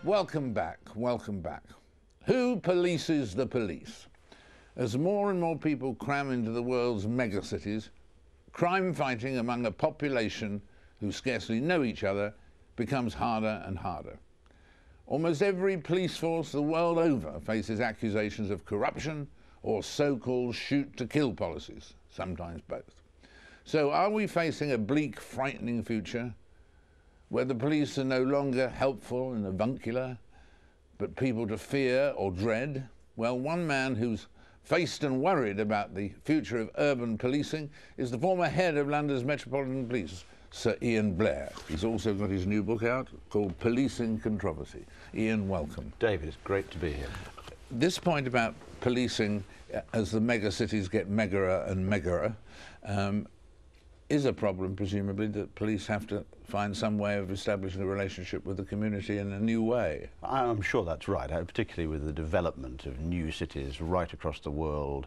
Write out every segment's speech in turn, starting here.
Welcome back, welcome back. Who polices the police? As more and more people cram into the world's megacities, crime fighting among a population who scarcely know each other becomes harder and harder. Almost every police force the world over faces accusations of corruption or so-called shoot-to-kill policies, sometimes both. So are we facing a bleak, frightening future where the police are no longer helpful and avuncular, but people to fear or dread? Well, one man who's faced and worried about the future of urban policing is the former head of London's Metropolitan Police, Sir Ian Blair. He's also got his new book out called Policing Controversy. Ian, welcome. David, it's great to be here. This point about policing as the megacities get megaer and megaer is a problem, presumably, that police have to find some way of establishing a relationship with the community in a new way. I'm sure that's right, particularly with the development of new cities right across the world.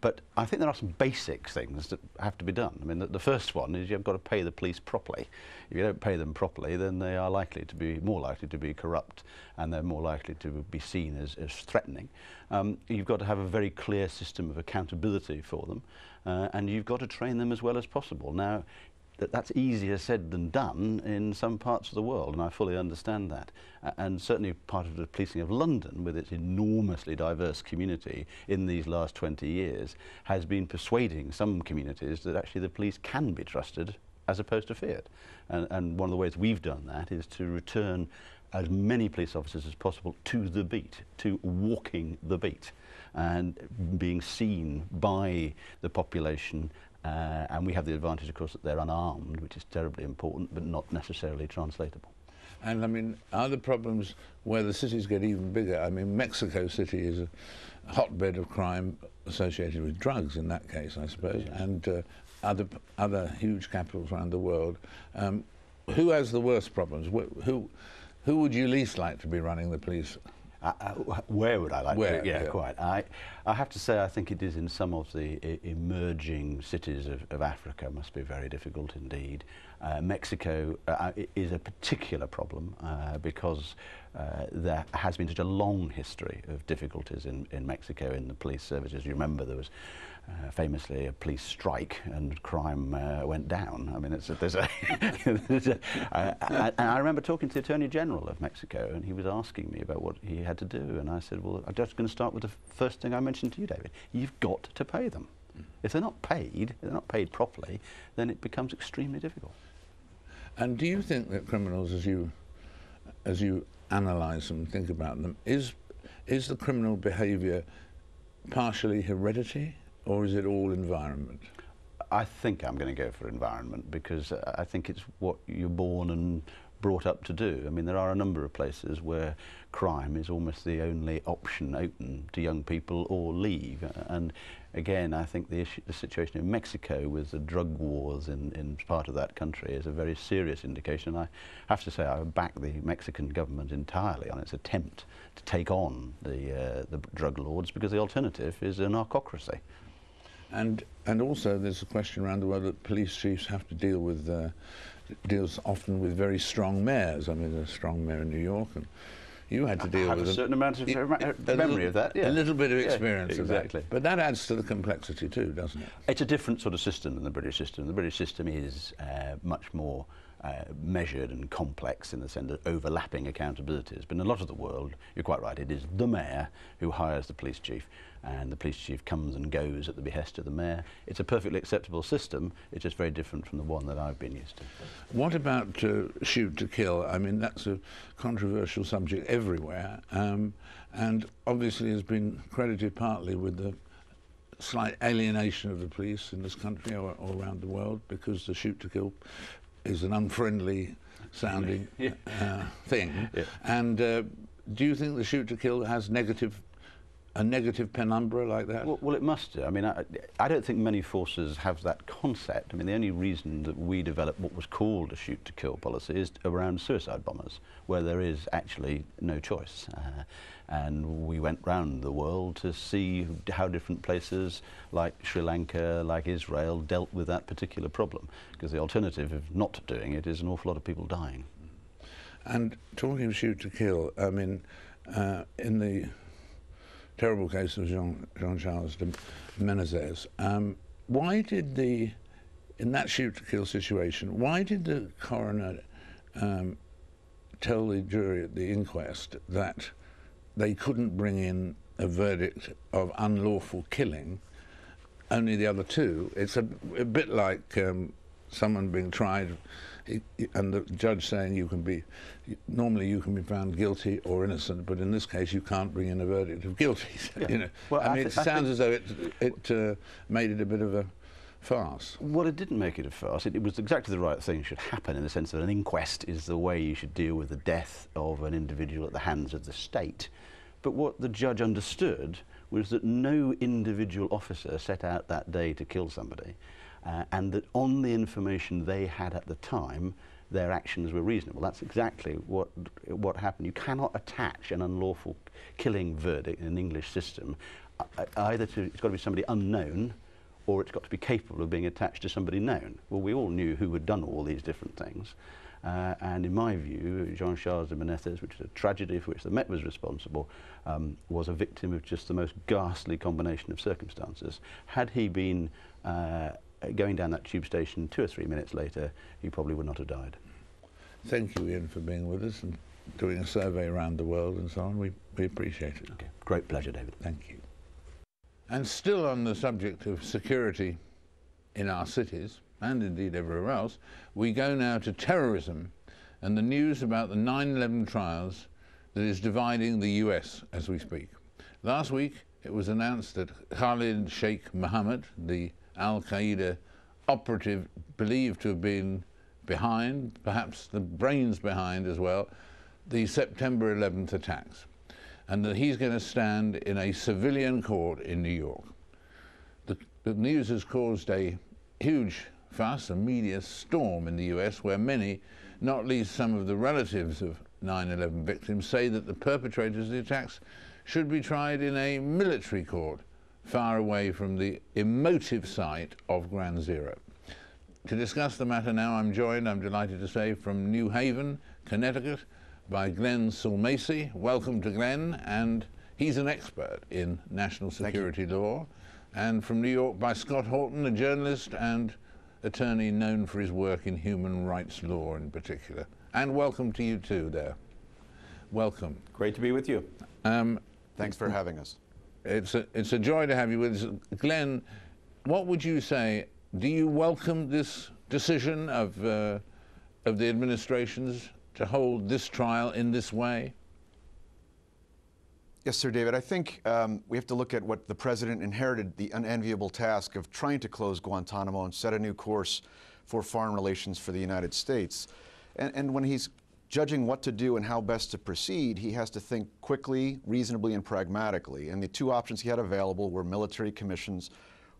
But I think there are some basic things that have to be done. I mean, the first one is you've got to pay the police properly. If you don't pay them properly, then they are likely to be more likely to be corrupt, and they're more likely to be seen as threatening. You've got to have a very clear system of accountability for them, and you've got to train them as well as possible. Now, that's easier said than done in some parts of the world, and I fully understand that. And certainly part of the policing of London, with its enormously diverse community in these last 20 years, has been persuading some communities that actually the police can be trusted as opposed to feared. And one of the ways we've done that is to return as many police officers as possible to the beat, to walking the beat, and being seen by the population. And we have the advantage, of course, that they're unarmed, which is terribly important, but not necessarily translatable. And I mean, are there problems where the cities get even bigger? I mean, Mexico City is a hotbed of crime associated with drugs in that case, I suppose, and other huge capitals around the world. Who has the worst problems? Who would you least like to be running the police? Where would I like to? Yeah, quite. I have to say I think it is in some of the emerging cities of Africa. Must be very difficult indeed. Mexico is a particular problem because there has been such a long history of difficulties in Mexico in the police services. You remember there was famously a police strike and crime went down. I mean, and I remember talking to the Attorney General of Mexico, and he was asking me about what he had to do, and I said, well, I'm just going to start with the first thing I mentioned to you, David. You've got to pay them. If they're not paid properly, then it becomes extremely difficult. And do you think that criminals, as you analyse them, think about them, is the criminal behaviour partially heredity, or is it all environment? I think I'm going to go for environment, because I think it's what you're born and brought up to do. I mean, there are a number of places where crime is almost the only option open to young people, or leave. And again, I think the situation in Mexico with the drug wars in part of that country is a very serious indication. I have to say I back the Mexican government entirely on its attempt to take on the drug lords, because the alternative is a narcocracy. And also there's a question around the world that police chiefs have to deal with, deals often with very strong mayors. I mean, there's a strong mayor in New York, and you had to deal with a certain amount of memory of that. Yeah. A little bit of experience exactly. of that. But that adds to the complexity too, doesn't it? It's a different sort of system than the British system. The British system is much more measured and complex in the sense of overlapping accountabilities. But in a lot of the world, you're quite right, it is the mayor who hires the police chief, and the police chief comes and goes at the behest of the mayor. It's a perfectly acceptable system. It's just very different from the one that I've been used to. What about shoot to kill? I mean, that's a controversial subject everywhere, and obviously has been credited partly with the slight alienation of the police in this country or around the world, because the shoot to kill is an unfriendly sounding thing. Yeah. And do you think the shoot to kill has a negative penumbra like that? Well, it must do. I mean, I don't think many forces have that concept. I mean, the only reason that we developed what was called a shoot-to-kill policy is around suicide bombers, where there is actually no choice. And we went round the world to see how different places like Sri Lanka, like Israel, dealt with that particular problem, because the alternative of not doing it is an awful lot of people dying. And talking of shoot to kill, I mean, in the terrible case of Jean-Charles de Menezes, why did in that shoot to kill situation, why did the coroner tell the jury at the inquest that they couldn't bring in a verdict of unlawful killing, only the other two? It's a bit like someone being tried and the judge saying normally you can be found guilty or innocent, but in this case you can't bring in a verdict of guilty. Yeah. You know, well, I mean, it sounds as though it made it a bit of a farce. Well, it didn't make it a farce. It was exactly the right thing should happen, in the sense that an inquest is the way you should deal with the death of an individual at the hands of the state. But what the judge understood was that no individual officer set out that day to kill somebody, and that on the information they had at the time, their actions were reasonable. That's exactly what happened. You cannot attach an unlawful killing verdict in an English system either to, it's got to be somebody unknown, or it's got to be capable of being attached to somebody known. Well, we all knew who had done all these different things. And in my view, Jean-Charles de Menezes, which is a tragedy for which the Met was responsible, was a victim of just the most ghastly combination of circumstances. Had he been going down that tube station 2 or 3 minutes later, he probably would not have died. Thank you, Ian, for being with us and doing a survey around the world and so on. We appreciate it. Okay. Great pleasure, David. Thank you. And still on the subject of security in our cities, and indeed everywhere else, we go now to terrorism and the news about the 9/11 trials that is dividing the US as we speak. Last week it was announced that Khalid Sheikh Mohammed, the Al-Qaeda operative believed to have been behind, perhaps the brains behind as well, the September 11th attacks, and that he's going to stand in a civilian court in New York. The news has caused a huge fuss, a media storm in the US, where many, not least some of the relatives of 9/11 victims, say that the perpetrators of the attacks should be tried in a military court, far away from the emotive site of Ground Zero. To discuss the matter now, I'm joined, I'm delighted to say, from New Haven, Connecticut, by Glenn Sulmasy. Welcome to Glenn, and he's an expert in national security law. And from New York, by Scott Horton, a journalist and attorney known for his work in human rights law in particular. And welcome to you too there. Welcome. Great to be with you. Thanks for having us. It's a joy to have you with us. Glenn, what would you say? Do you welcome this decision of the administrations to hold this trial in this way? Yes, sir, David. I think we have to look at what the president inherited, the unenviable task of trying to close Guantanamo and set a new course for foreign relations for the United States. And when he's judging what to do and how best to proceed, he has to think quickly, reasonably, and pragmatically. And the two options he had available were military commissions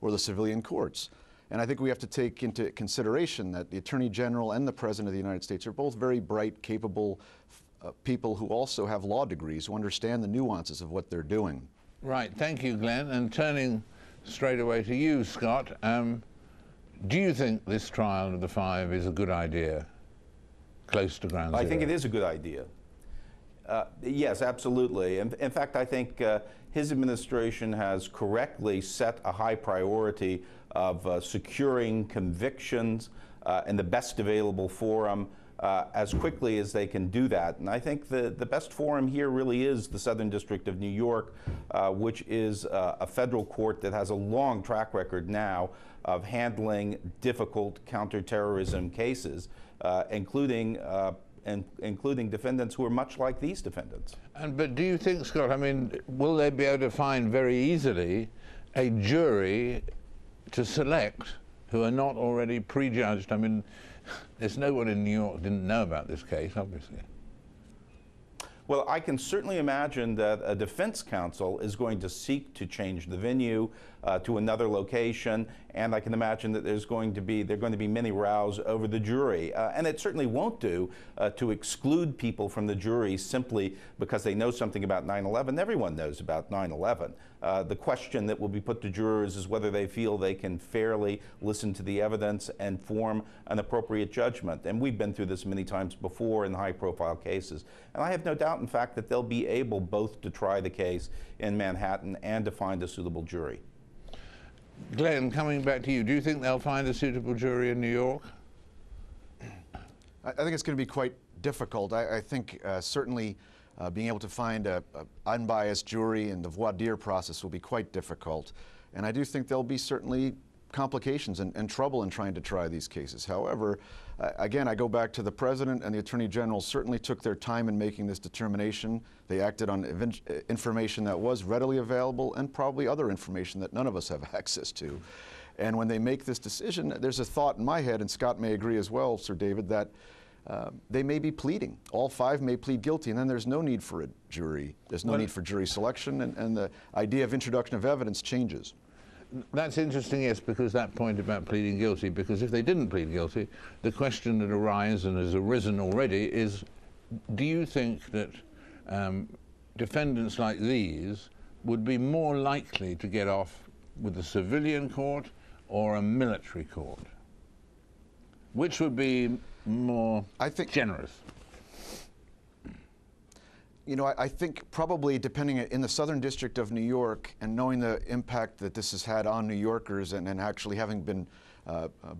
or the civilian courts. And I think we have to take into consideration that the Attorney General and the President of the United States are both very bright, capable people who also have law degrees, who understand the nuances of what they're doing. Right, thank you, Glenn. And turning straight away to you, Scott, do you think this trial of the 5 is a good idea, close to Ground Zero? I think it is a good idea. Yes, absolutely. In fact, I think his administration has correctly set a high priority of securing convictions in the best available forum as quickly as they can do that. And I think the best forum here really is the Southern District of New York, which is a federal court that has a long track record now of handling difficult counterterrorism cases, including defendants who are much like these defendants. But do you think, Scott, I mean, will they be able to find very easily a jury to select who are not already prejudged? I mean, there's no one in New York who didn't know about this case, obviously. Well, I can certainly imagine that a defense counsel is going to seek to change the venue to another location, and I can imagine that there are going to be many rows over the jury. And it certainly won't do to exclude people from the jury simply because they know something about 9/11. Everyone knows about 9/11. The question that will be put to jurors is whether they feel they can fairly listen to the evidence and form an appropriate judgment. And we've been through this many times before in high-profile cases. And I have no doubt, in fact, that they'll be able both to try the case in Manhattan and to find a suitable jury. Glenn, coming back to you, do you think they'll find a suitable jury in New York? I think it's going to be quite difficult. I think certainly being able to find an unbiased jury in the voir dire process will be quite difficult. And I do think there'll be certainly complications and trouble in trying to try these cases. However, again, I go back to the President and the Attorney General certainly took their time in making this determination. They acted on information that was readily available and probably other information that none of us have access to. And when they make this decision, there's a thought in my head, and Scott may agree as well, Sir David, that they may be pleading. All 5 may plead guilty, and then there's no need for a jury. There's no need for jury selection, and the idea of introduction of evidence changes. That's interesting, yes, because that point about pleading guilty, because if they didn't plead guilty, the question that arises and has arisen already is, do you think that defendants like these would be more likely to get off with a civilian court or a military court? Which would be more generous? You know, I think probably depending in the Southern District of New York and knowing the impact that this has had on New Yorkers and actually having been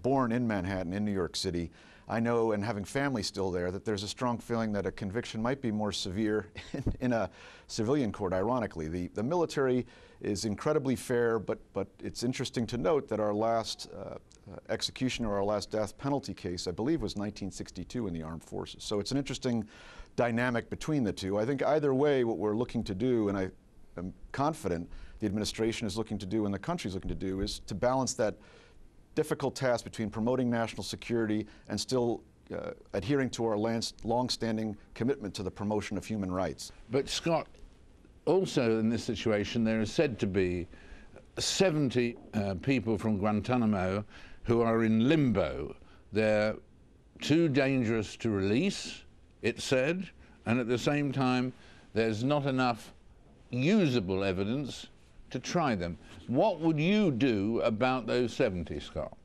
born in Manhattan, in New York City, I know, and having family still there, that there's a strong feeling that a conviction might be more severe in a civilian court, ironically. The military is incredibly fair, but it's interesting to note that our last execution or our last death penalty case, I believe, was 1962 in the armed forces. So it's an interesting dynamic between the two. I think either way, what we're looking to do, and I am confident the administration is looking to do and the country is looking to do, is to balance that difficult task between promoting national security and still adhering to our long-standing commitment to the promotion of human rights. But Scott, also in this situation, there is said to be 70 people from Guantanamo who are in limbo. They're too dangerous to release, it's said, and at the same time, there's not enough usable evidence to try them. What would you do about those 70, Scott?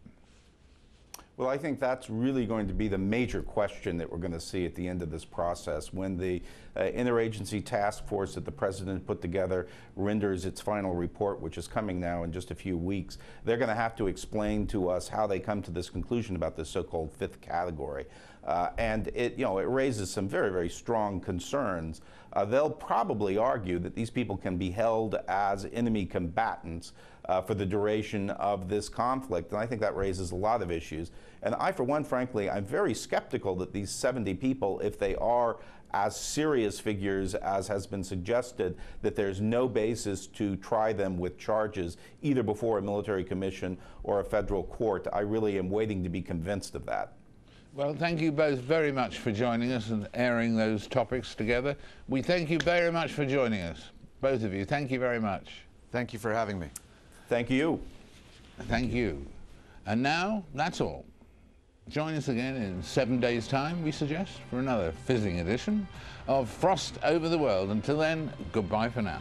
Well, I think that's really going to be the major question that we're going to see at the end of this process. When the interagency task force that the President put together renders its final report, which is coming now in just a few weeks, they're going to have to explain to us how they come to this conclusion about this so-called 5th category. And it raises some very, very strong concerns. They'll probably argue that these people can be held as enemy combatants for the duration of this conflict, and I think that raises a lot of issues. And I, for one, frankly, I'm very skeptical that these 70 people, if they are as serious figures as has been suggested, that there's no basis to try them with charges either before a military commission or a federal court. I really am waiting to be convinced of that. Well, thank you both very much for joining us and airing those topics together. We thank you very much for joining us, both of you. Thank you very much. Thank you for having me. Thank you. Thank you. And now, that's all. Join us again in 7 days' time, we suggest, for another fizzing edition of Frost Over the World. Until then, goodbye for now.